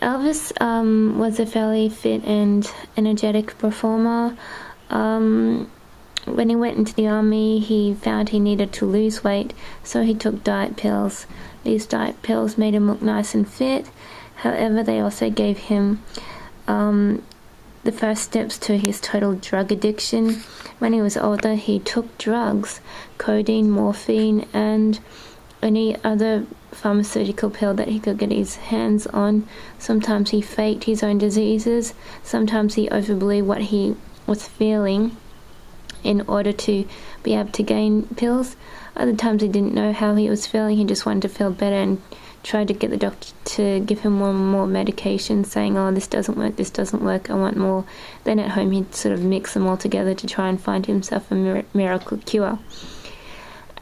Elvis was a fairly fit and energetic performer. When he went into the army, he found he needed to lose weight, so he took diet pills. These diet pills made him look nice and fit. However, they also gave him the first steps to his total drug addiction. When he was older, he took drugs, codeine, morphine, and any other pharmaceutical pill that he could get his hands on. Sometimes he faked his own diseases. Sometimes he overblew what he was feeling in order to be able to gain pills. Other times he didn't know how he was feeling. He just wanted to feel better and tried to get the doctor to give him more and more medication, saying, oh, this doesn't work, I want more. Then at home he'd sort of mix them all together to try and find himself a miracle cure.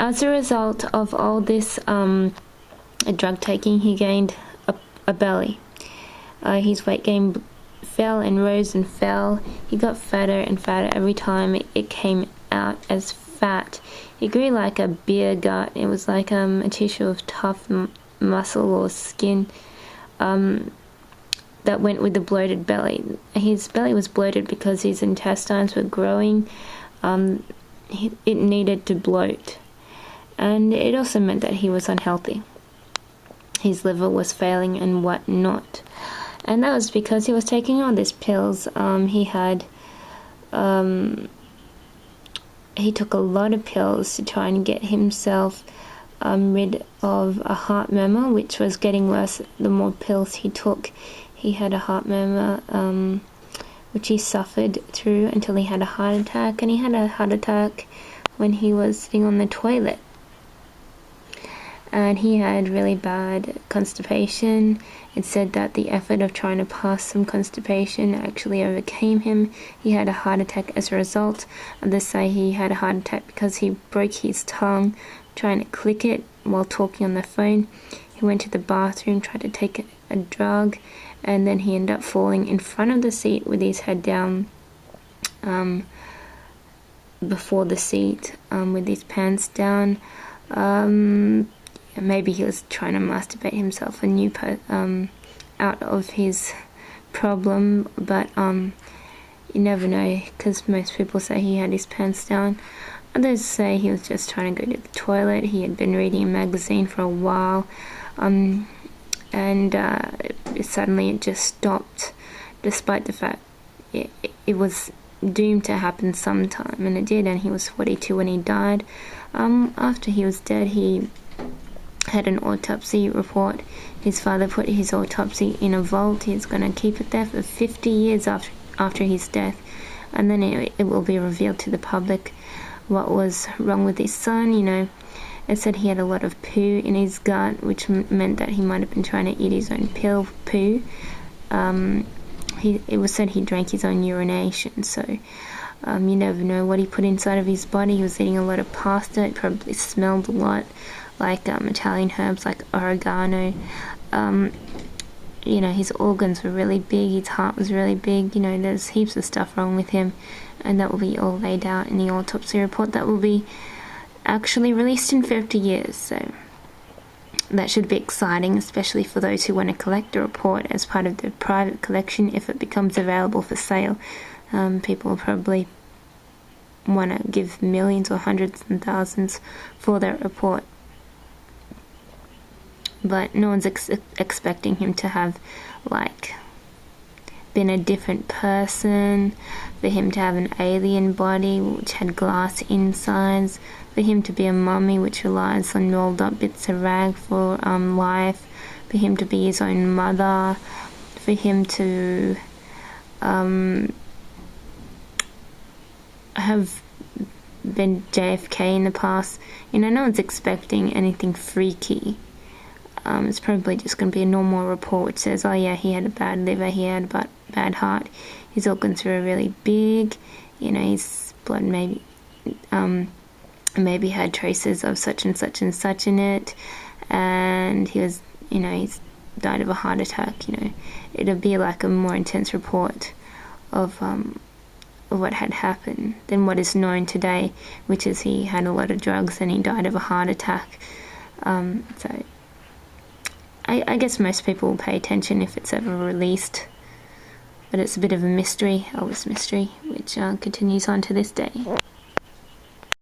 As a result of all this drug taking, he gained a belly. His weight gain fell and rose and fell. He got fatter and fatter every time it came out as fat. He grew like a beer gut. It was like a tissue of tough muscle or skin that went with the bloated belly. His belly was bloated because his intestines were growing. It needed to bloat. And it also meant that he was unhealthy. His liver was failing and whatnot. And that was because he was taking all these pills. He took a lot of pills to try and get himself rid of a heart murmur, which was getting worse the more pills he took. He had a heart murmur, which he suffered through until he had a heart attack. And he had a heart attack when he was sitting on the toilet. And he had really bad constipation. It said that the effort of trying to pass some constipation actually overcame him. He had a heart attack as a result. Others say he had a heart attack because he broke his tongue trying to click it while talking on the phone. He went to the bathroom, tried to take a drug, and then he ended up falling in front of the seat with his head down before the seat, with his pants down. Maybe he was trying to masturbate himself out of his problem, but you never know, because most people say he had his pants down. Others say he was just trying to go to the toilet. He had been reading a magazine for a while, and suddenly it just stopped, despite the fact it was doomed to happen sometime, and it did. And he was 42 when he died. After he was dead, he had an autopsy report. His father put his autopsy in a vault. He's going to keep it there for 50 years after his death, and then it will be revealed to the public what was wrong with his son. It said he had a lot of poo in his gut, which meant that he might have been trying to eat his own poo. It was said he drank his own urination, so you never know what he put inside of his body. He was eating a lot of pasta. It probably smelled a lot like Italian herbs like oregano. His organs were really big, his heart was really big. There's heaps of stuff wrong with him, and that will be all laid out in the autopsy report that will be actually released in 50 years. So that should be exciting, especially for those who want to collect the report as part of their private collection if it becomes available for sale. People will probably want to give millions or hundreds and thousands for that report. But no one's expecting him to have, been a different person, for him to have an alien body which had glass insides, for him to be a mummy which relies on rolled up bits of rag for life, for him to be his own mother, for him to have been JFK in the past. No one's expecting anything freaky. It's probably just going to be a normal report which says, oh yeah, he had a bad liver, he had a bad heart, his organs were really big, his blood maybe had traces of such and such and such in it, and he was, he's died of a heart attack. It'll be like a more intense report of what had happened than what is known today, which is he had a lot of drugs and he died of a heart attack. So I guess most people will pay attention if it's ever released, but it's a bit of a mystery, Elvis mystery, which continues on to this day.